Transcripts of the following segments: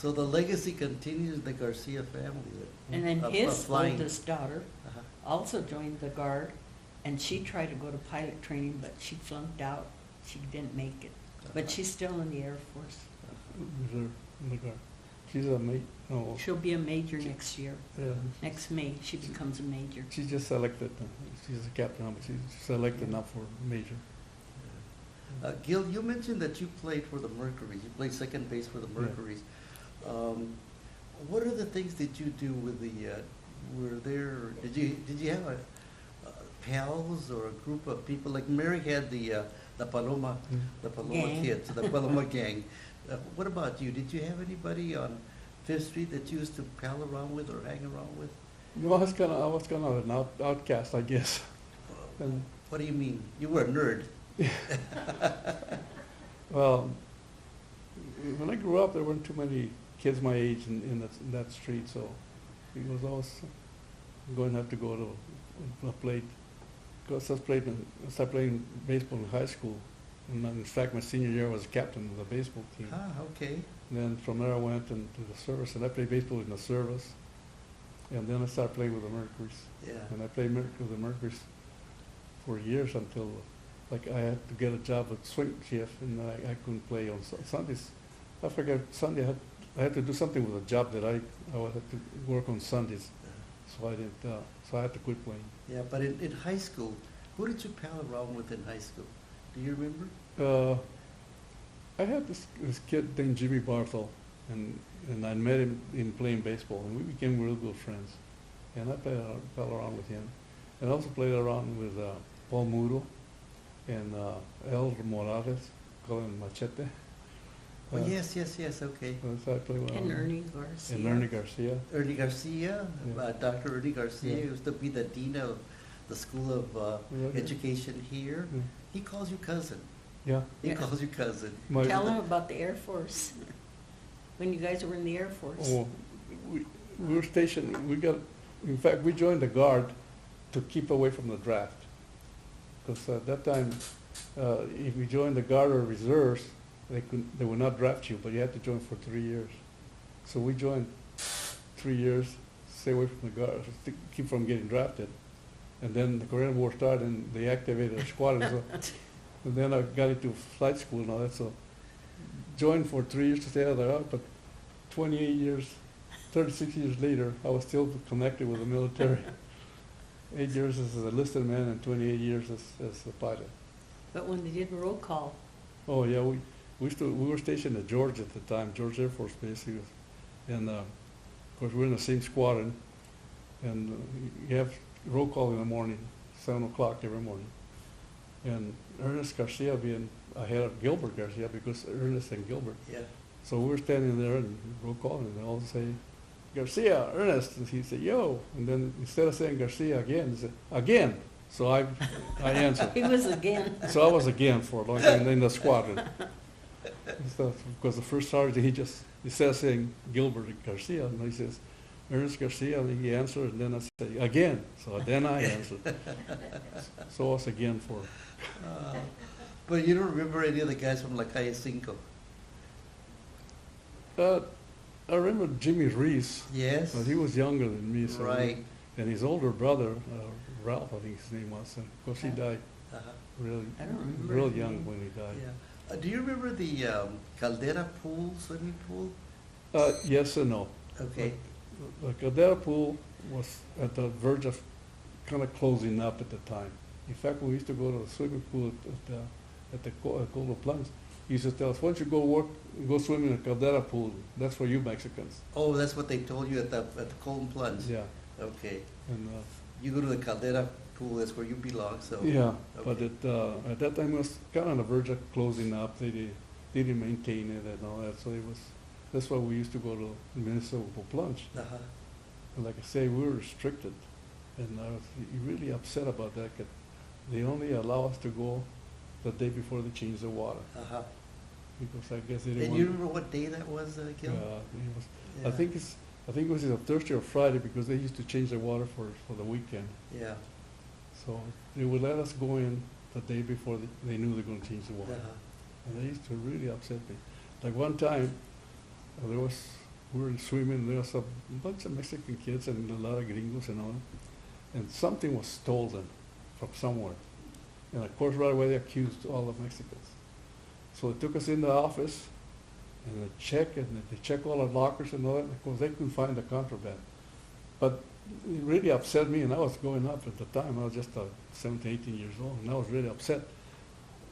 So the legacy continues in the Garcia family. And then of his flying. oldest daughter Uh-huh. also joined the Guard, and she tried to go to pilot training, but she flunked out. She didn't make it. But she's still in the Air Force. Reserve in the Guard. She's a mate. No, She'll be a major next year. yeah. Next May, she becomes a major. She just selected. She's a captain, but she's selected now for major. Gil, you mentioned that you played for the Mercuries. You played second base for the Mercuries. What other things did you do with the? Were there? Did you have pals or a group of people? Like Mary had the Paloma, the Paloma Gang. kids, the Paloma gang. What about you? Did you have anybody on Fifth Street that you used to pal around with or hang around with? No, I was kind of an outcast, I guess. And What do you mean? You were a nerd. well, when I grew up, there weren't too many kids my age in that street, so it was always going to have to go to a plate. Because I started playing baseball in high school, and in fact, my senior year I was captain of the baseball team. Ah, okay. And then from there I went into the service, and I played baseball in the service. And then I started playing with the Mercuries. Yeah. And I played with the Mercuries for years until, like, I had to get a job at swing shift, and I couldn't play on Sundays. I forgot Sunday I had to do something with a job that I had to work on Sundays, so I didn't. So I had to quit playing. Yeah, but in high school, who did you pal around with in high school? Do you remember? I had this kid named Jimmy Barthel, and I met him in playing baseball, and we became real good friends. And I pal around with him, and I also played around with Paul Muro and El Morales, call him Machete. Oh, yes, okay. So I played with And Ernie Garcia. And Ernie Garcia. Ernie Garcia, Yeah. Dr. Ernie Garcia, Yeah. used to be the dean of the School of Yeah. Education here. Yeah. He calls you cousin. Yeah. He Yeah. calls you cousin. My- Tell him about the Air Force, when you guys were in the Air Force. Oh, we were stationed, in fact, we joined the Guard to keep away from the draft. Because at that time, if you joined the Guard or reserves, they would not draft you, but you had to join for 3 years. So we joined 3 years, stay away from the Guard, to keep from getting drafted. And then the Korean War started and they activated a squadron. And then I got into flight school and all that, so joined for 3 years to stay out of there, but 28 years, 36 years later, I was still connected with the military. 8 years as an enlisted man and 28 years as a pilot. But when they did roll call, Oh yeah, we were stationed at George at the time, George Air Force Base, and of course we're in the same squadron, and you have roll call in the morning, 7 o'clock every morning. And Ernest Garcia being ahead of Gilbert Garcia, because Ernest and Gilbert. Yeah. So we were standing there and roll call, and they all say, Garcia, Ernest, and he said, yo, and then instead of saying Garcia again, he said, again. So I answered. he was again. So I was again for a long time in the squadron. Because the first sergeant, instead of saying Gilbert Garcia, and he says, Ernest Garcia, and he answered, and then I say, again. So then I answered. So I was again for. But you don't remember any of the guys from La Calle Cinco? I remember Jimmy Reese, Yes. but he was younger than me. So Right. And his older brother, Ralph, I think his name was, and of course he died Uh-huh. really, I don't remember real his young name. when he died. Yeah. Do you remember the Caldera pool, swimming pool? Yes and no. Okay. The Caldera pool was at the verge of kind of closing up at the time. In fact, when we used to go to the swimming pool at the Golden Plunge, he used to tell us, once you go swim in the Caldera pool, that's for you Mexicans. Oh, that's what they told you at the Colton Plunge? Yeah. Okay. And, You go to the Caldera pool, that's where you belong, so. yeah, but Okay. at that time it was kind of on the verge of closing up. They didn't maintain it and all that, so that's why we used to go to the Municipal Plunge. Uh-huh. And like I say, we were restricted, and I was really upset about that. 'Cause they only allow us to go the day before they change the water, Uh-huh. because I guess they didn't And want. you remember what day that was, Gil? It was, Yeah. I think it was either Thursday or Friday, because they used to change the water for the weekend. Yeah. So they would let us go in the day before they knew they were gonna change the water. Uh-huh. And they used to really upset me. Like one time, there was we were swimming, there was a bunch of Mexican kids and a lot of gringos and all, and something was stolen from somewhere. And of course, right away they accused all the Mexicans. So they took us in the office, and they check all our lockers and all that, and of course they couldn't find the contraband. But it really upset me, and I was growing up at the time. I was just 17, 18 years old, and I was really upset.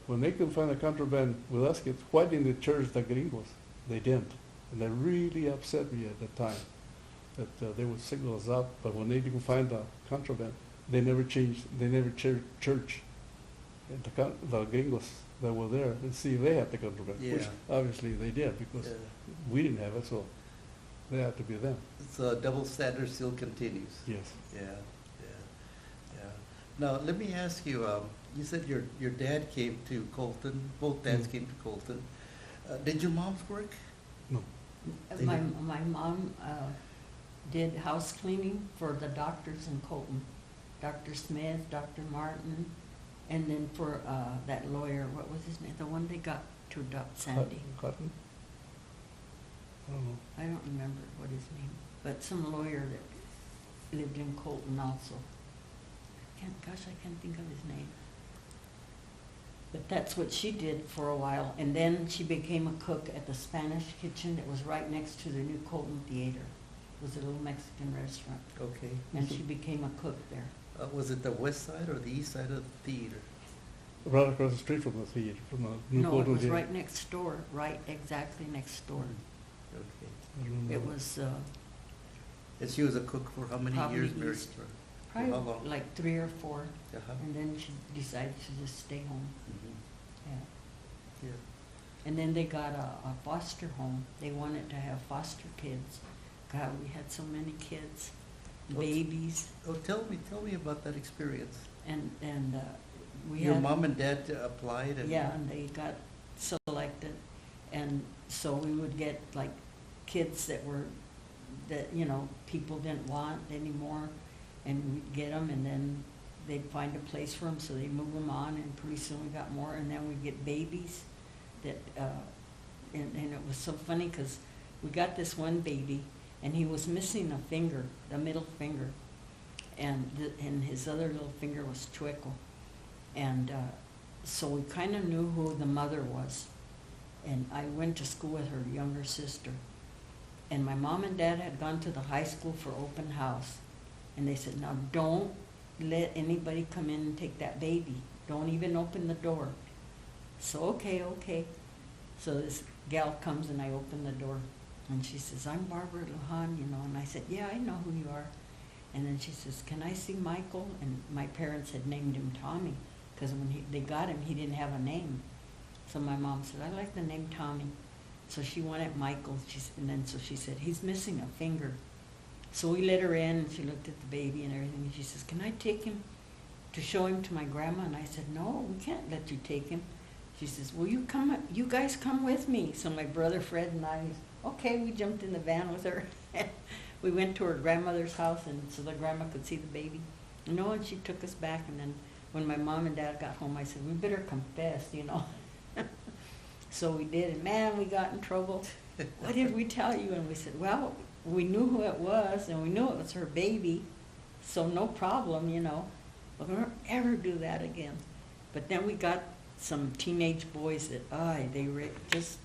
When they couldn't find the contraband with us kids, why didn't they charge the gringos? They didn't. And that really upset me at the time, that they would single us out, but when they didn't find the contraband, they never charged the gringos that were there and see if they had the contraband, which Yeah. obviously they did, because Yeah. we didn't have it, so they had to be them. So double standard still continues. Yes. Yeah, yeah. Now, let me ask you, you said your dad came to Colton, both dads came to Colton. Did your moms work? No. They My didn't? mom did house cleaning for the doctors in Colton, Dr. Smith, Dr. Martin, and then for that lawyer, what was his name, the one they got to adopt Sandy. Cotton? I don't know. I don't remember what his name, but some lawyer that lived in Colton also. I can't think of his name. But that's what she did for a while, and then she became a cook at the Spanish Kitchen that was right next to the new Colton Theater. It was a little Mexican restaurant, Okay. and she became a cook there. Was it the west side or the east side of the theater? Right across the street from the theater, from the new No, it Colton was Theater. right next door, right exactly next door. Okay. I remember. It was And she was a cook for how many Probably years, Mary? east. For how long? probably like 3 or 4, Uh-huh. and then she decided to just stay home. Mhm. Yeah. Yeah. And then they got a foster home. They wanted to have foster kids. God, we had so many kids, What's- babies, Oh, tell me about that experience. and we Your had. mom and dad applied and? Yeah, and they got selected, and so we would get like kids that people didn't want anymore, and we'd get them, and then they'd find a place for them, so they'd move them on, and pretty soon we got more, and then we'd get babies that, and it was so funny, because we got this one baby, and he was missing a finger, the middle finger, and his other little finger was chueco. And so we kind of knew who the mother was. And I went to school with her younger sister. And my mom and dad had gone to the high school for open house. And they said, now don't let anybody come in and take that baby. Don't even open the door. So, okay. So this gal comes and I open the door. And she says, I'm Barbara Lujan, And I said, yeah, I know who you are. And then she says, can I see Michael? And my parents had named him Tommy, because when they got him, he didn't have a name. So my mom said, I like the name Tommy. So she wanted Michael, so she said, he's missing a finger. So we let her in, and she looked at the baby and everything, and she says, can I take him to show him to my grandma? And I said, no, we can't let you take him. She says, well, you guys come with me. So my brother Fred and I, okay, we jumped in the van with her. We went to her grandmother's house, and so the grandma could see the baby. And she took us back, and then when my mom and dad got home, I said, we better confess, So we did, and man, we got in trouble. What did we tell you? And we said, well, we knew who it was, and we knew it was her baby, so no problem, But we won't ever do that again. But then we got some teenage boys that, they just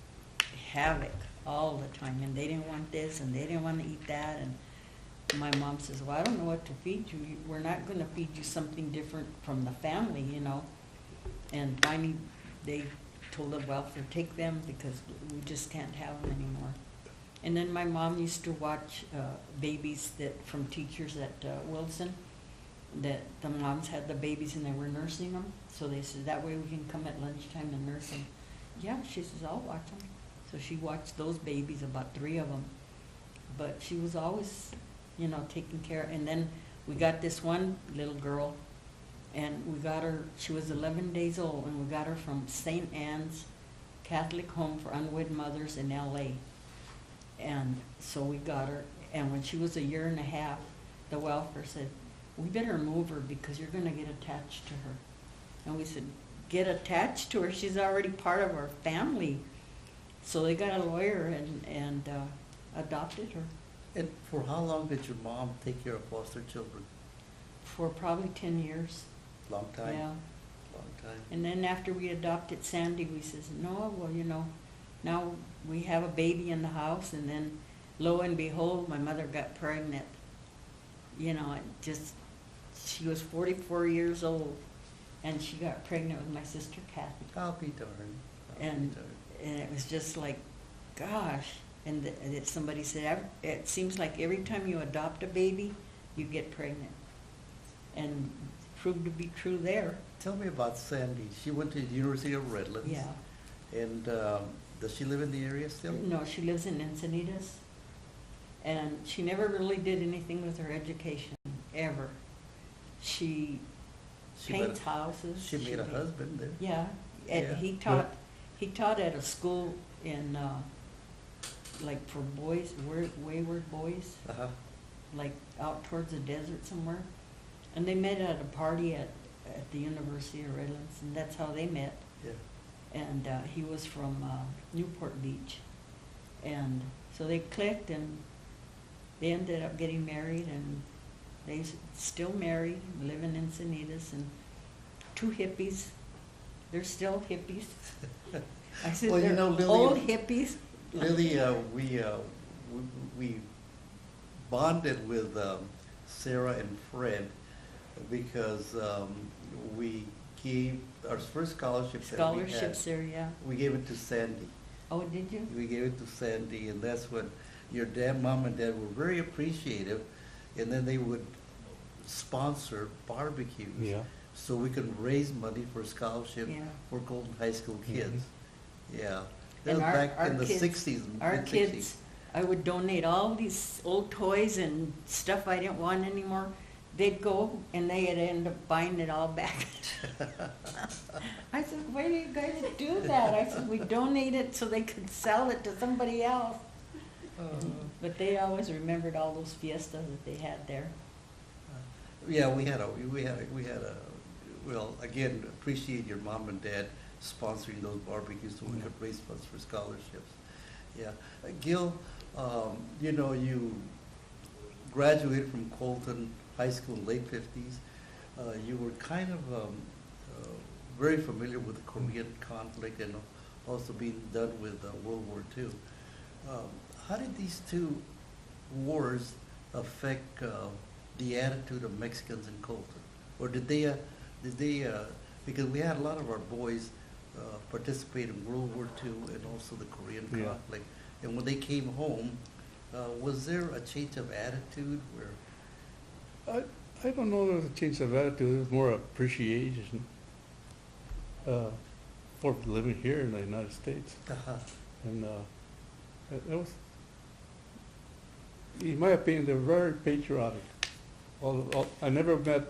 havoc all the time, and they didn't want this, and they didn't want to eat that, and my mom says, well, I don't know what to feed you. We're not going to feed you something different from the family, And finally, they told the welfare, take them, because we just can't have them anymore. And then my mom used to watch babies from teachers at Wilson, that the moms had the babies and they were nursing them. So they said, that way we can come at lunchtime and nurse them. Yeah, she says, I'll watch them. So she watched those babies, about 3 of them. But she was always, taking care. And then we got this one little girl, and we got her, she was 11 days old, and we got her from St. Anne's Catholic Home for Unwed Mothers in L.A. And so we got her, and when she was 1.5 years, the welfare said, we better move her because you're going to get attached to her. And we said, get attached to her? She's already part of our family. So they got a lawyer, and adopted her And for how long did your mom take care of foster children? for probably 10 years. Long time? Yeah. Long time. And then after we adopted Sandy, we says, no, well, you know, now we have a baby in the house, and then lo and behold, my mother got pregnant. You know, she was 44 years old, and she got pregnant with my sister Kathy. I'll be darned. I'll be And, darned. and it was just like, gosh, and somebody said, it seems like every time you adopt a baby, you get pregnant. And proved to be true there. Tell me about Sandy. She went to the University of Redlands. Yeah. And does she live in the area still? No, she lives in Encinitas, and she never really did anything with her education, ever. She She paints met a- houses. She made a husband there. Yeah, Yeah. and he taught at a school in, like for boys, wayward boys, Uh-huh. like out towards the desert somewhere. And they met at a party at the University of Redlands, and that's how they met. Yeah. And he was from Newport Beach. And so they clicked, and they ended up getting married, and they still married, live in Encinitas, and two hippies. They're still hippies. I said Well, you they're know, Lily, old hippies. Lily, we bonded with Sarah and Fred because we gave our first scholarship that we had. Scholarships there, yeah. We gave it to Sandy. Oh, did you? We gave it to Sandy, and that's when your mom and dad were very appreciative, and then they would sponsor barbecues. Yeah. So we could raise money for scholarship Yeah. for Golden High School kids. Yeah. That And was back our in the kids- sixties, Our mid-sixties. kids, I would donate all these old toys and stuff I didn't want anymore. They'd go and they'd end up buying it all back. I said, why do you guys do that? I said, we donate it so they could sell it to somebody else. But they always remembered all those fiestas that they had there. Yeah, we had a, well, again, appreciate your mom and dad sponsoring those barbecues so we could raise funds for scholarships. Yeah. Gil, you know, you graduated from Colton High School in late fifties. You were kind of very familiar with the Korean conflict and also being done with World War II. How did these two wars affect the attitude of Mexicans in Colton? Or did they, because we had a lot of our boys participate in World War II and also the Korean Yeah. conflict. And when they came home, was there a change of attitude where? I don't know if it was a change of attitude, it was more appreciation for living here in the United States. And it was, in my opinion, they're very patriotic. I never met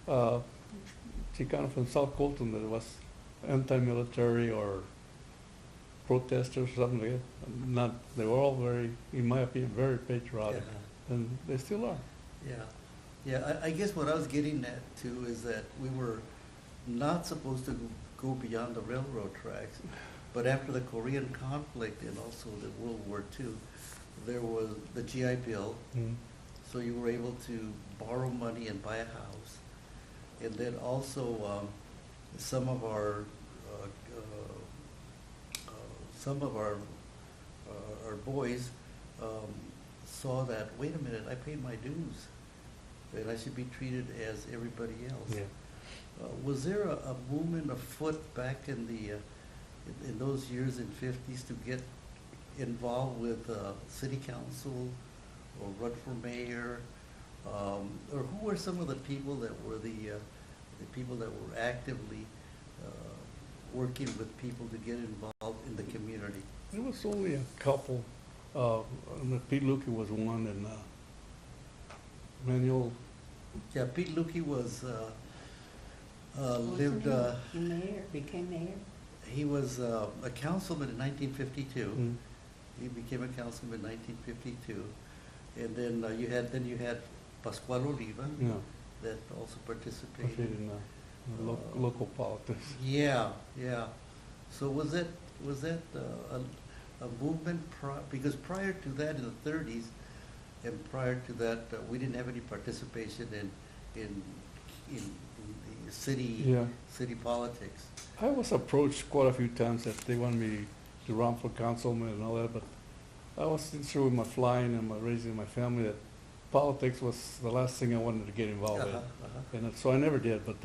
Chicano from South Colton that was anti-military or protesters or something like that. Not, they were all very, in my opinion, very patriotic, and they still are. Yeah, yeah, I guess what I was getting at too is that we were not supposed to go beyond the railroad tracks, but after the Korean conflict and also the World War II, there was the GI Bill, so you were able to borrow money and buy a house. And then also some of our boys saw that, wait a minute, I paid my dues, and I should be treated as everybody else. Yeah. Was there a movement afoot back in the in those years in '50s to get involved with city council or run for mayor, or who were some of the people that were the people that were actively working with people to get involved in the community? There was only a couple. Pete Lukey was one, and Manuel. Yeah, Pete Lukey was Wasn't he mayor, became mayor? He was a councilman in 1952. Mm. He became a councilman in 1952, and then you had Pascual Oliva Yeah, that also participated. participated in local politics. Yeah, yeah. So was that a movement because prior to that in the 30s and prior to that, we didn't have any participation in the city, Yeah. city politics. I was approached quite a few times that they wanted me to run for councilman and all that, but I was sure with my flying and my raising my family that politics was the last thing I wanted to get involved in. And so I never did, but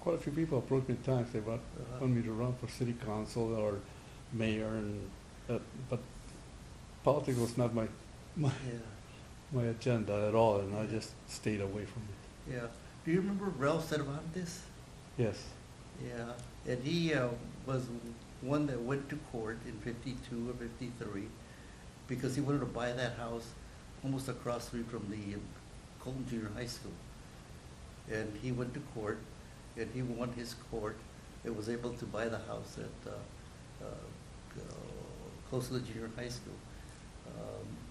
quite a few people approached me at times. They wanted me to run for city council or mayor, and but politics was not my Yeah, my agenda at all, and I just stayed away from it. yeah. Do you remember Ralph Cervantes? Yes. Yeah, and he was one that went to court in 52 or 53 because he wanted to buy that house almost across the street from the Colton Junior High School. And he went to court, and he won his court, and was able to buy the house at close to the junior high school.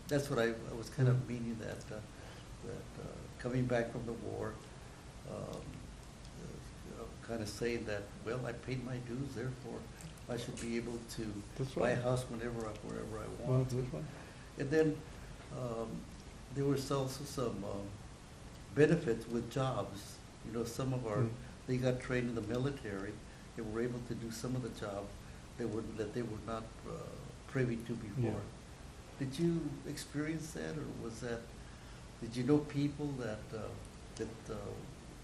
That's what I was kind of meaning, that coming back from the war, kind of saying that, well, I paid my dues, therefore I should be able to That's buy a right. house wherever I Well, want. this one. And then there was also some benefits with jobs. You know, some of our, they got trained in the military. They were able to do some of the job that they were not privy to before. Yeah. Did you experience that, or was that, did you know people that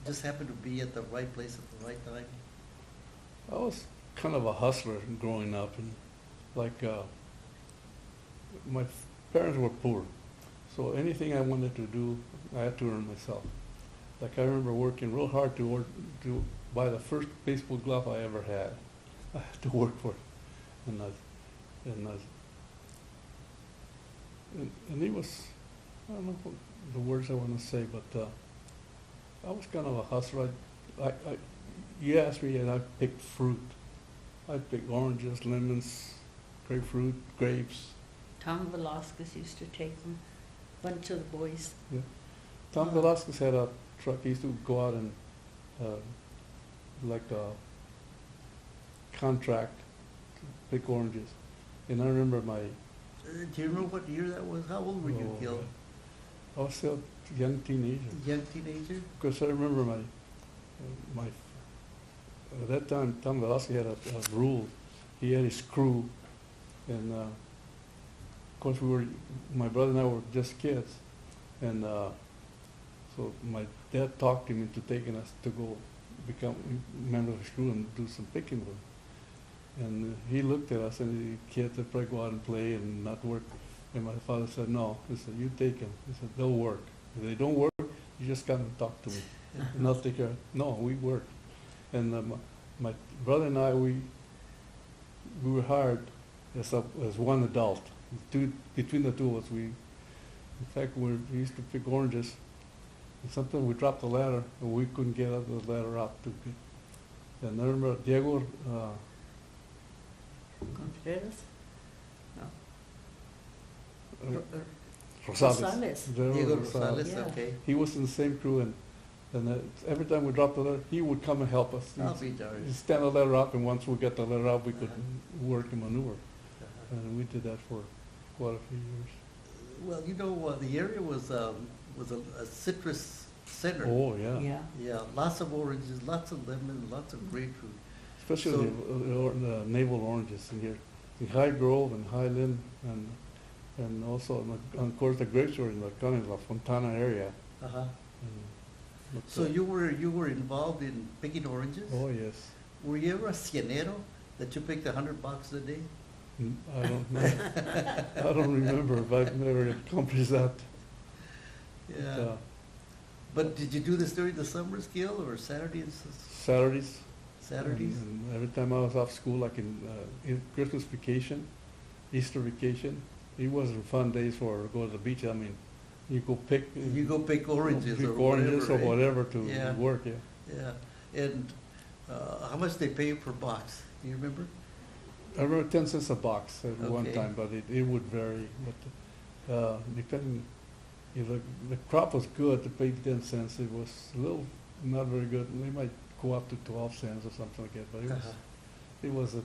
just happened to be at the right place at the right time? I was kind of a hustler growing up, and like my parents were poor, so anything I wanted to do, I had to earn myself. Like I remember working real hard to buy the first baseball glove I ever had. I had to work for it, and it was, I don't know what the words I want to say, but I was kind of a hustler. You asked me, and I picked fruit. I picked oranges, lemons, grapefruit, grapes. Tom Velasquez used to take them, bunch of the boys. Yeah. Tom Velasquez had a truck. He used to go out and like a contract to pick oranges. And I remember Do you remember what year that was? How old were you, Gil? I was still a young teenager. Young teenager? Because I remember my at that time, Tom Velasquez had a rule. He had his crew, and of course my brother and I were just kids, and so my dad talked him into taking us to go become members of his crew and do some picking with him. And he looked at us, and the kids would probably go out and play and not work. And my father said, no. He said, you take them. He said, they'll work. If they don't work, you just come and talk to me. And I'll take care. No, we work. And my brother and I, we were hired as one adult. Between the two of us, in fact, we used to pick oranges. And sometimes we dropped the ladder, and we couldn't get the ladder out too good. And I remember Diego, Contreras? No. Rosales. Rosales. Diego Rosales, Yeah. okay. He was in the same crew, and every time we dropped the letter, he would come and help us. I'll be darned. He'd stand the letter up, and once we got the letter out, we could work and maneuver. Uh-huh. And we did that for quite a few years. Well, you know, the area was a citrus center. Oh, yeah. Yeah. Yeah, lots of oranges, lots of lemon, lots of grapefruit. Especially the navel oranges in here, in High Grove and Highland, and also, of course, the grapes were in the kind of La Fontana area. Uh-huh. And, So you were involved in picking oranges? Oh, yes. Were you ever a cienero that you picked 100 boxes a day? I don't know. I don't remember if I've never accomplished that. Yeah. But, But did you do this during the summers, Gil, or Saturdays? Saturdays. Saturdays? And every time I was off school, like in Christmas vacation, Easter vacation, it wasn't fun days for go to the beach. I mean, you go pick. You go pick oranges pick or oranges whatever. or whatever to Yeah. work. Yeah. Yeah. And how much they pay per box? Do you remember? I remember 10 cents a box at one Okay. time, but it would vary. But depending, if the crop was good, they paid 10 cents. It was a little not very good. They might go up to 12 cents or something like that. But it was, Uh-huh. it wasn't.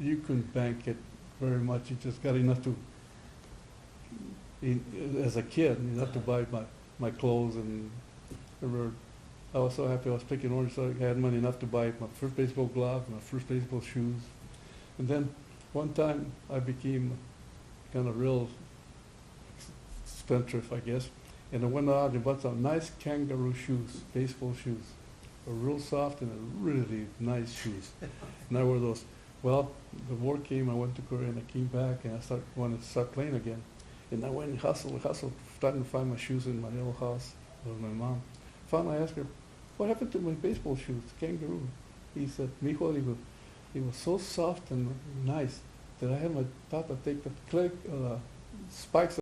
you couldn't bank it very much. You just got enough to, as a kid, enough to buy my clothes. And I remember I was so happy I was picking orange, so I had money enough to buy my first baseball glove, my first baseball shoes. And then one time I became kind of real spendthrift, I guess. And I went out and bought some nice kangaroo shoes, baseball shoes. They're real soft and really nice shoes. And I wore those. Well, the war came, I went to Korea and I came back and I wanted to start playing again. And I went and hustled, starting to find my shoes in my old house with my mom. Finally I asked her, what happened to my baseball shoes, kangaroo? He said, mijo, it was so soft and nice that I had my papa take the spikes